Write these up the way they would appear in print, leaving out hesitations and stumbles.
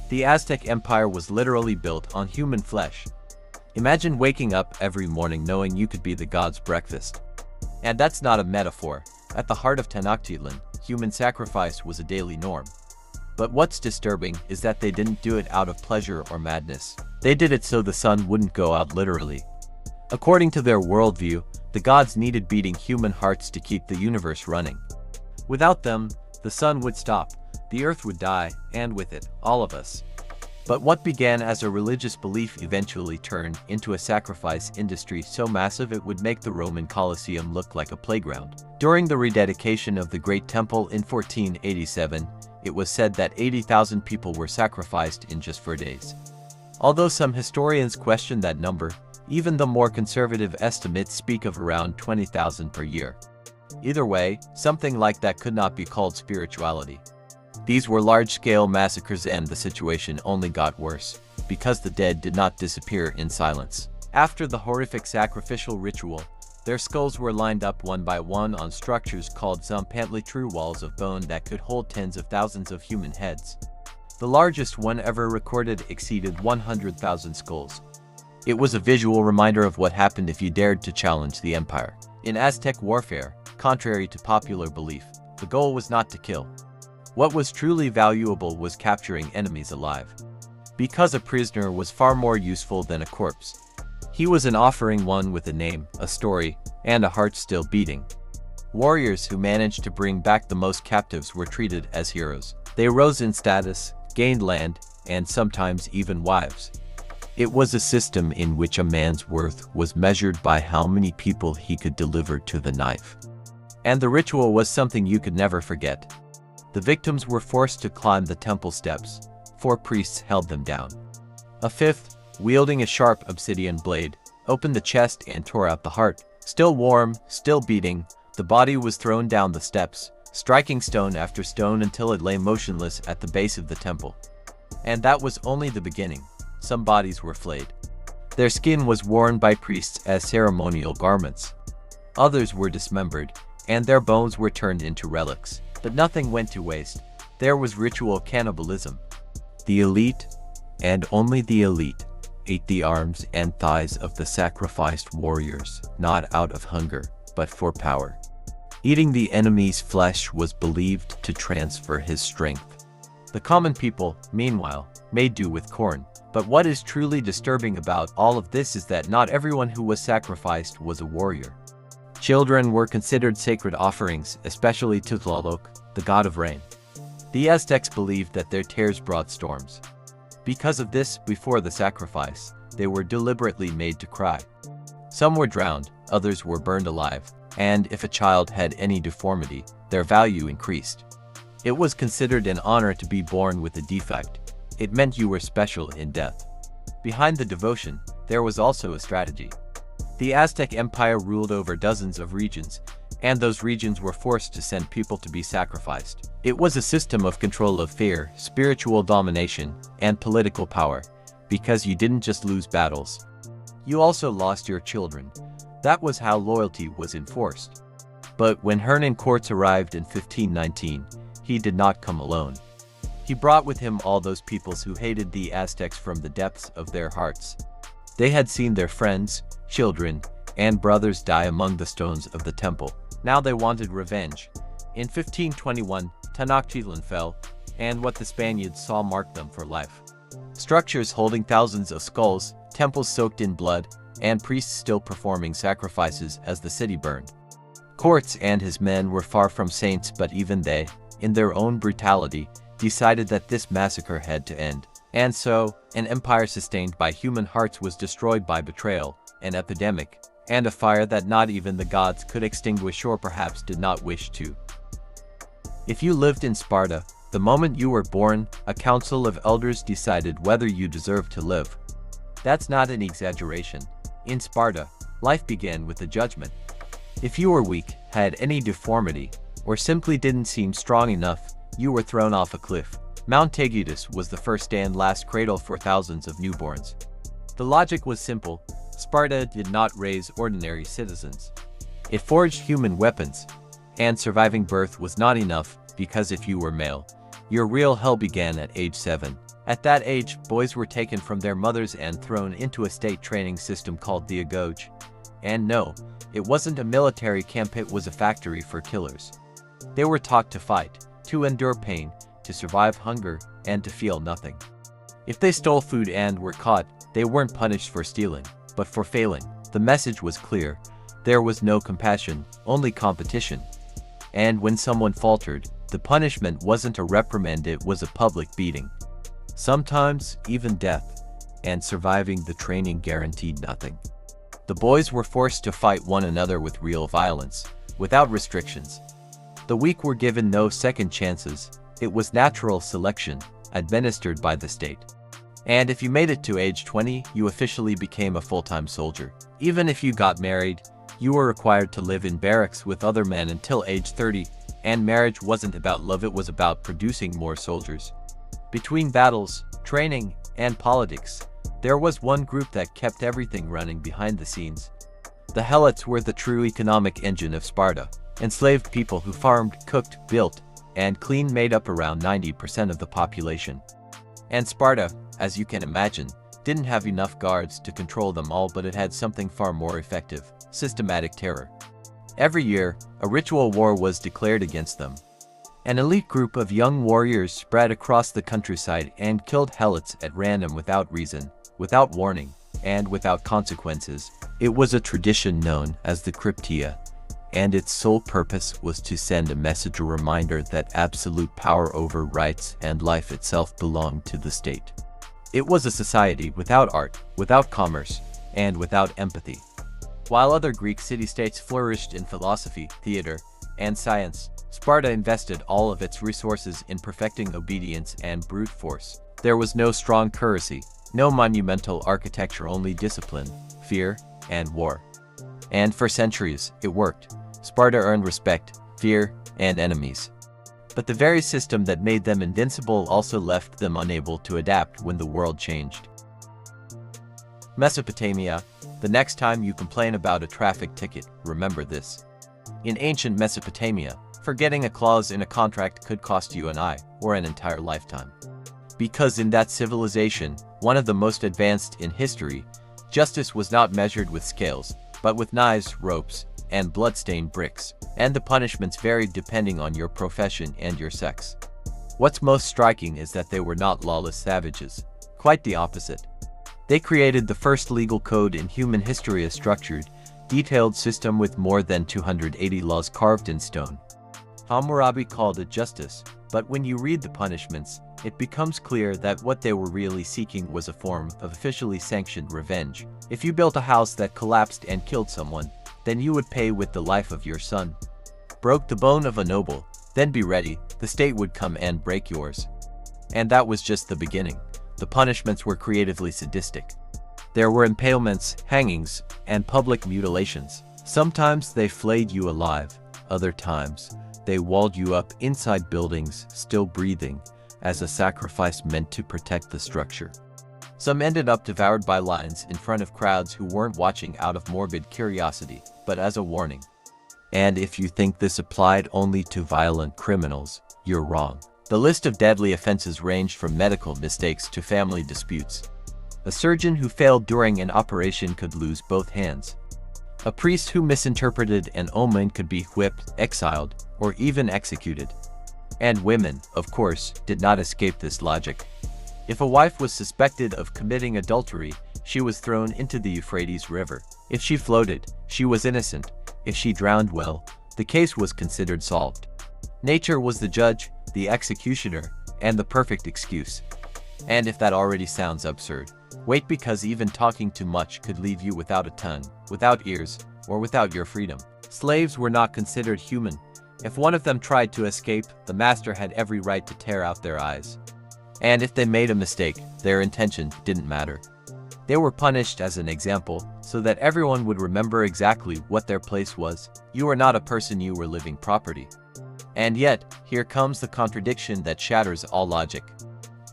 The Aztec Empire was literally built on human flesh. Imagine waking up every morning knowing you could be the god's breakfast. And that's not a metaphor. At the heart of Tenochtitlan, human sacrifice was a daily norm. But what's disturbing is that they didn't do it out of pleasure or madness. They did it so the sun wouldn't go out literally. According to their worldview, the gods needed beating human hearts to keep the universe running. Without them, the sun would stop, the earth would die, and with it, all of us. But what began as a religious belief eventually turned into a sacrifice industry so massive it would make the Roman Colosseum look like a playground. During the rededication of the Great Temple in 1487, it was said that 80,000 people were sacrificed in just 4 days. Although some historians question that number, even the more conservative estimates speak of around 20,000 per year. Either way, something like that could not be called spirituality. These were large-scale massacres and the situation only got worse, because the dead did not disappear in silence. After the horrific sacrificial ritual, their skulls were lined up one by one on structures called zampantly true walls of bone that could hold tens of thousands of human heads. The largest one ever recorded exceeded 100,000 skulls. It was a visual reminder of what happened if you dared to challenge the empire. In Aztec warfare, contrary to popular belief, the goal was not to kill. What was truly valuable was capturing enemies alive. Because a prisoner was far more useful than a corpse. He was an offering, one with a name, a story, and a heart still beating. Warriors who managed to bring back the most captives were treated as heroes. They rose in status, gained land, and sometimes even wives. It was a system in which a man's worth was measured by how many people he could deliver to the knife. And the ritual was something you could never forget. The victims were forced to climb the temple steps. 4 priests held them down. A 5th, wielding a sharp obsidian blade, opened the chest and tore out the heart. Still warm, still beating, the body was thrown down the steps, striking stone after stone until it lay motionless at the base of the temple. And that was only the beginning. Some bodies were flayed. Their skin was worn by priests as ceremonial garments. Others were dismembered, and their bones were turned into relics. But nothing went to waste. There was ritual cannibalism. The elite, and only the elite, ate the arms and thighs of the sacrificed warriors, not out of hunger, but for power. Eating the enemy's flesh was believed to transfer his strength. The common people, meanwhile, made do with corn. But what is truly disturbing about all of this is that not everyone who was sacrificed was a warrior. Children were considered sacred offerings, especially to Tlaloc, the god of rain. The Aztecs believed that their tears brought storms. Because of this, before the sacrifice, they were deliberately made to cry. Some were drowned, others were burned alive, and if a child had any deformity, their value increased. It was considered an honor to be born with a defect. It meant you were special in death. Behind the devotion, there was also a strategy. The Aztec Empire ruled over dozens of regions, and those regions were forced to send people to be sacrificed. It was a system of control of fear, spiritual domination, and political power, because you didn't just lose battles. You also lost your children. That was how loyalty was enforced. But when Hernan Cortes arrived in 1519, he did not come alone. He brought with him all those peoples who hated the Aztecs from the depths of their hearts. They had seen their friends, children, and brothers die among the stones of the temple. Now they wanted revenge. In 1521, Tenochtitlan fell, and what the Spaniards saw marked them for life. Structures holding thousands of skulls, temples soaked in blood, and priests still performing sacrifices as the city burned. Cortes and his men were far from saints, but even they, in their own brutality, decided that this massacre had to end. And so, an empire sustained by human hearts was destroyed by betrayal, an epidemic, and a fire that not even the gods could extinguish or perhaps did not wish to. If you lived in Sparta, the moment you were born, a council of elders decided whether you deserved to live. That's not an exaggeration. In Sparta, life began with a judgment. If you were weak, had any deformity, or simply didn't seem strong enough, you were thrown off a cliff. Mount Taygetus was the first and last cradle for thousands of newborns. The logic was simple. Sparta did not raise ordinary citizens. It forged human weapons. And surviving birth was not enough, because if you were male, your real hell began at age 7. At that age, boys were taken from their mothers and thrown into a state training system called the agoge. And no, it wasn't a military camp, it was a factory for killers. They were taught to fight, to endure pain, to survive hunger, and to feel nothing. If they stole food and were caught, they weren't punished for stealing, but for failing. The message was clear. There was no compassion, only competition. And when someone faltered, the punishment wasn't a reprimand, it was a public beating. Sometimes even death, and surviving the training guaranteed nothing. The boys were forced to fight one another with real violence, without restrictions. The weak were given no second chances. It was natural selection, administered by the state. And if you made it to age 20, you officially became a full-time soldier. Even if you got married, you were required to live in barracks with other men until age 30, and marriage wasn't about love, it was about producing more soldiers. Between battles, training, and politics, there was one group that kept everything running behind the scenes. The Helots were the true economic engine of Sparta. Enslaved people who farmed, cooked, built, and cleaned made up around 90% of the population. And Sparta, as you can imagine, didn't have enough guards to control them all, but it had something far more effective: systematic terror. Every year, a ritual war was declared against them. An elite group of young warriors spread across the countryside and killed helots at random without reason, without warning, and without consequences. It was a tradition known as the cryptia, and its sole purpose was to send a message, a reminder that absolute power over rights and life itself belonged to the state. It was a society without art, without commerce, and without empathy. While other Greek city-states flourished in philosophy, theater, and science, Sparta invested all of its resources in perfecting obedience and brute force. There was no strong currency, no monumental architecture, only discipline, fear, and war. And for centuries, it worked. Sparta earned respect, fear, and enemies. But the very system that made them invincible also left them unable to adapt when the world changed. Mesopotamia. The next time you complain about a traffic ticket, remember this. In ancient Mesopotamia, forgetting a clause in a contract could cost you an eye or an entire lifetime. Because in that civilization, one of the most advanced in history, justice was not measured with scales, but with knives, ropes, and blood-stained bricks, and the punishments varied depending on your profession and your sex. What's most striking is that they were not lawless savages. Quite the opposite. They created the first legal code in human history, a structured, detailed system with more than 280 laws carved in stone. Hammurabi called it justice, but when you read the punishments, it becomes clear that what they were really seeking was a form of officially sanctioned revenge. If you built a house that collapsed and killed someone, then you would pay with the life of your son. Broke the bone of a noble, then be ready, the state would come and break yours. And that was just the beginning. The punishments were creatively sadistic. There were impalements, hangings, and public mutilations. Sometimes they flayed you alive, other times they walled you up inside buildings, still breathing, as a sacrifice meant to protect the structure. Some ended up devoured by lions in front of crowds who weren't watching out of morbid curiosity, but as a warning. And if you think this applied only to violent criminals, you're wrong. The list of deadly offenses ranged from medical mistakes to family disputes. A surgeon who failed during an operation could lose both hands. A priest who misinterpreted an omen could be whipped, exiled, or even executed. And women, of course, did not escape this logic. If a wife was suspected of committing adultery, she was thrown into the Euphrates River. If she floated, she was innocent. If she drowned, well, the case was considered solved. Nature was the judge, the executioner, and the perfect excuse. And if that already sounds absurd, wait, because even talking too much could leave you without a tongue, without ears, or without your freedom. Slaves were not considered human. If one of them tried to escape, the master had every right to tear out their eyes. And if they made a mistake, their intention didn't matter. They were punished as an example, so that everyone would remember exactly what their place was. You were not a person, you were living property. And yet, here comes the contradiction that shatters all logic.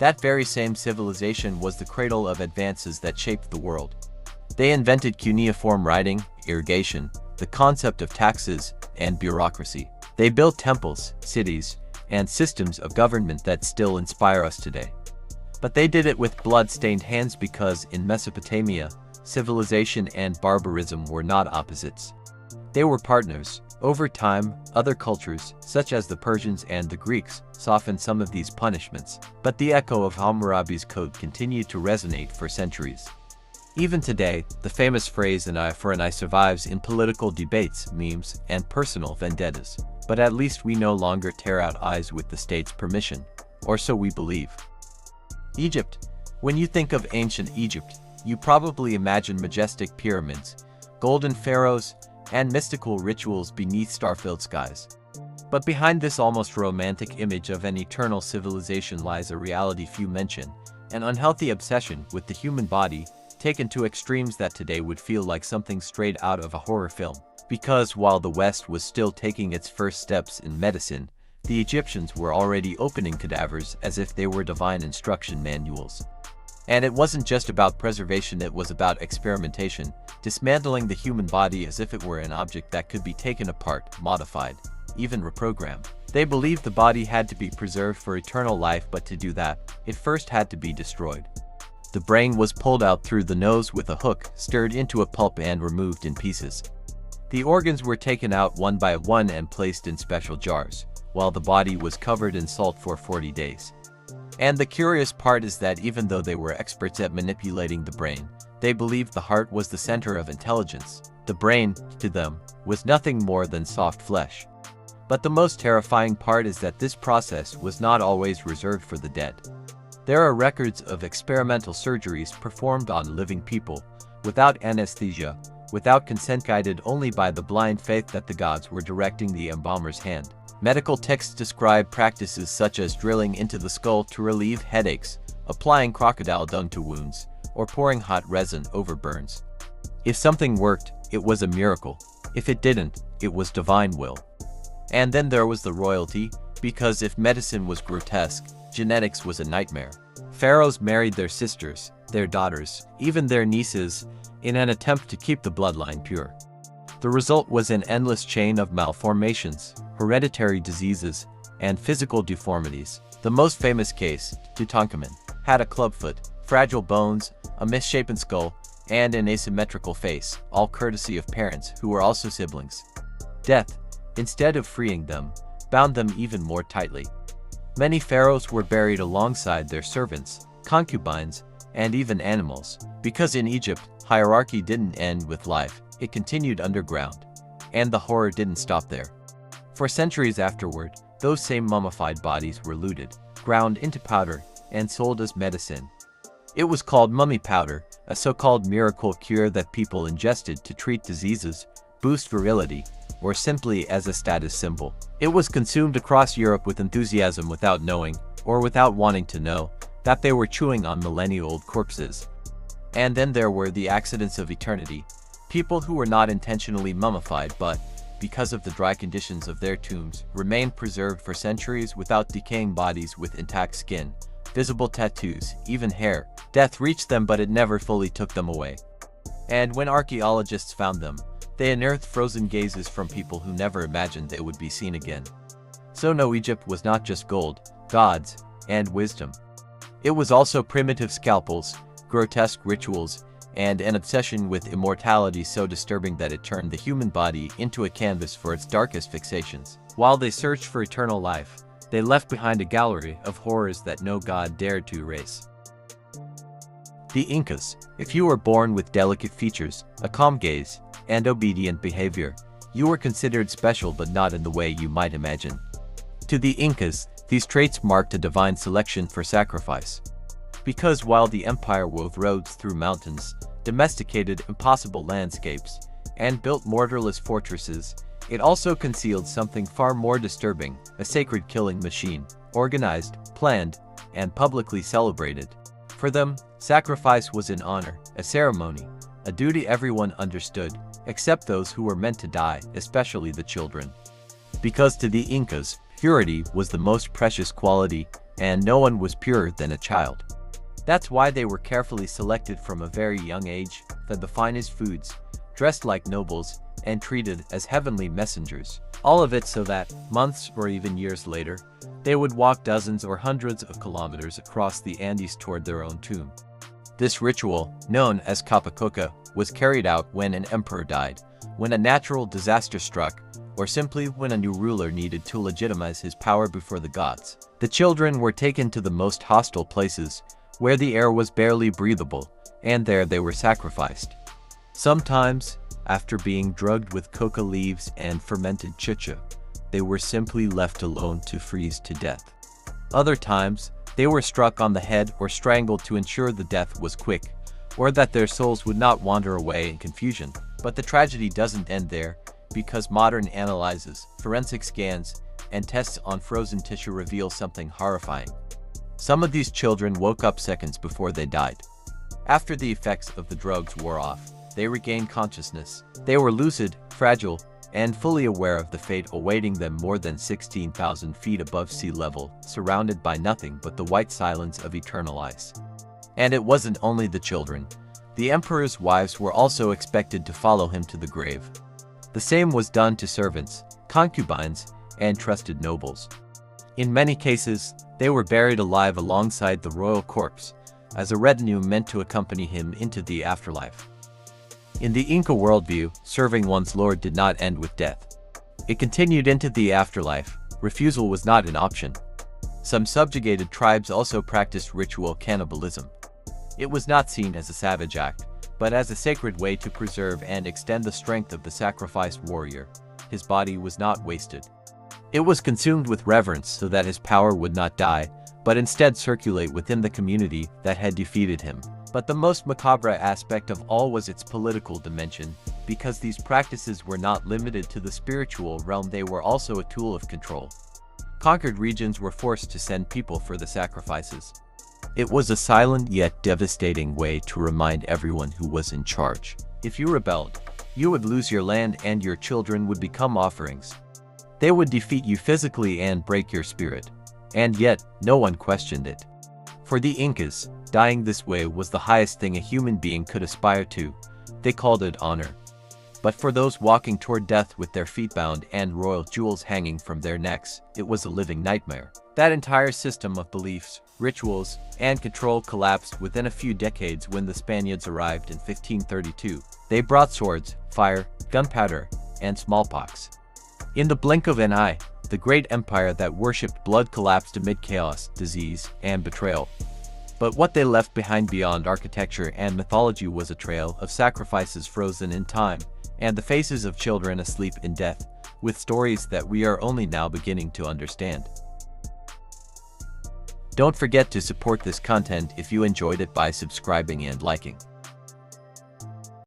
That very same civilization was the cradle of advances that shaped the world. They invented cuneiform writing, irrigation, the concept of taxes, and bureaucracy. They built temples, cities, and systems of government that still inspire us today. But they did it with blood-stained hands because in Mesopotamia, civilization and barbarism were not opposites. They were partners. Over time, other cultures, such as the Persians and the Greeks, softened some of these punishments, but the echo of Hammurabi's code continued to resonate for centuries. Even today, the famous phrase "an eye for an eye" survives in political debates, memes, and personal vendettas. But at least we no longer tear out eyes with the state's permission, or so we believe. Egypt. When you think of ancient Egypt, you probably imagine majestic pyramids, golden pharaohs, and mystical rituals beneath star-filled skies. But behind this almost romantic image of an eternal civilization lies a reality few mention, an unhealthy obsession with the human body, taken to extremes that today would feel like something straight out of a horror film. Because while the West was still taking its first steps in medicine, the Egyptians were already opening cadavers as if they were divine instruction manuals. And it wasn't just about preservation, it was about experimentation, dismantling the human body as if it were an object that could be taken apart, modified, even reprogrammed. They believed the body had to be preserved for eternal life, but to do that, it first had to be destroyed. The brain was pulled out through the nose with a hook, stirred into a pulp and removed in pieces. The organs were taken out one by one and placed in special jars, while the body was covered in salt for 40 days. And the curious part is that even though they were experts at manipulating the brain, they believed the heart was the center of intelligence. The brain, to them, was nothing more than soft flesh. But the most terrifying part is that this process was not always reserved for the dead. There are records of experimental surgeries performed on living people, without anesthesia, without consent, guided only by the blind faith that the gods were directing the embalmer's hand. Medical texts describe practices such as drilling into the skull to relieve headaches, applying crocodile dung to wounds, or pouring hot resin over burns. If something worked, it was a miracle. If it didn't, it was divine will. And then there was the royalty, because if medicine was grotesque, genetics was a nightmare. Pharaohs married their sisters, their daughters, even their nieces, in an attempt to keep the bloodline pure. The result was an endless chain of malformations, hereditary diseases, and physical deformities. The most famous case, Tutankhamun, had a clubfoot, fragile bones, a misshapen skull, and an asymmetrical face, all courtesy of parents who were also siblings. Death, instead of freeing them, bound them even more tightly. Many pharaohs were buried alongside their servants, concubines, and even animals, because in Egypt, hierarchy didn't end with life, it continued underground. And the horror didn't stop there. For centuries afterward, those same mummified bodies were looted, ground into powder, and sold as medicine. It was called mummy powder, a so-called miracle cure that people ingested to treat diseases, boost virility, or simply as a status symbol. It was consumed across Europe with enthusiasm without knowing, or without wanting to know, that they were chewing on millennia-old corpses. And then there were the accidents of eternity, people who were not intentionally mummified but, because of the dry conditions of their tombs, remained preserved for centuries without decaying bodies with intact skin, visible tattoos, even hair. Death reached them, but it never fully took them away. And when archaeologists found them, they unearthed frozen gazes from people who never imagined they would be seen again. So no, Egypt was not just gold, gods, and wisdom. It was also primitive scalpels, grotesque rituals, and an obsession with immortality so disturbing that it turned the human body into a canvas for its darkest fixations. While they searched for eternal life, they left behind a gallery of horrors that no god dared to erase. The Incas. If you were born with delicate features, a calm gaze, and obedient behavior, you were considered special, but not in the way you might imagine. To the Incas, these traits marked a divine selection for sacrifice. Because while the empire wove roads through mountains, domesticated impossible landscapes, and built mortarless fortresses, it also concealed something far more disturbing, a sacred killing machine, organized, planned, and publicly celebrated. For them, sacrifice was an honor, a ceremony, a duty everyone understood, except those who were meant to die, especially the children. Because to the Incas, purity was the most precious quality, and no one was purer than a child. That's why they were carefully selected from a very young age, fed the finest foods, dressed like nobles, and treated as heavenly messengers. All of it so that, months or even years later, they would walk dozens or hundreds of kilometers across the Andes toward their own tomb. This ritual, known as Capacoca, was carried out when an emperor died, when a natural disaster struck, or simply when a new ruler needed to legitimize his power before the gods. The children were taken to the most hostile places, where the air was barely breathable, and there they were sacrificed. Sometimes, after being drugged with coca leaves and fermented chicha, they were simply left alone to freeze to death. Other times, they were struck on the head or strangled to ensure the death was quick, or that their souls would not wander away in confusion. But the tragedy doesn't end there, because modern analyses, forensic scans, and tests on frozen tissue reveal something horrifying. Some of these children woke up seconds before they died. After the effects of the drugs wore off, they regained consciousness. They were lucid, fragile, and fully aware of the fate awaiting them more than 16,000 feet above sea level, surrounded by nothing but the white silence of eternal ice. And it wasn't only the children. The emperor's wives were also expected to follow him to the grave. The same was done to servants, concubines, and trusted nobles. In many cases, they were buried alive alongside the royal corpse, as a retinue meant to accompany him into the afterlife. In the Inca worldview, serving one's lord did not end with death. It continued into the afterlife. Refusal was not an option. Some subjugated tribes also practiced ritual cannibalism. It was not seen as a savage act, but as a sacred way to preserve and extend the strength of the sacrificed warrior. His body was not wasted. It was consumed with reverence so that his power would not die, but instead circulate within the community that had defeated him. But the most macabre aspect of all was its political dimension, because these practices were not limited to the spiritual realm, they were also a tool of control. Conquered regions were forced to send people for the sacrifices. It was a silent yet devastating way to remind everyone who was in charge. If you rebelled, you would lose your land and your children would become offerings. They would defeat you physically and break your spirit. And yet, no one questioned it. For the Incas, dying this way was the highest thing a human being could aspire to. They called it honor. But for those walking toward death with their feet bound and royal jewels hanging from their necks, it was a living nightmare. That entire system of beliefs, rituals, and control collapsed within a few decades when the Spaniards arrived in 1532. They brought swords, fire, gunpowder, and smallpox. In the blink of an eye, the great empire that worshipped blood collapsed amid chaos, disease, and betrayal. But what they left behind beyond architecture and mythology was a trail of sacrifices frozen in time, and the faces of children asleep in death, with stories that we are only now beginning to understand. Don't forget to support this content if you enjoyed it by subscribing and liking.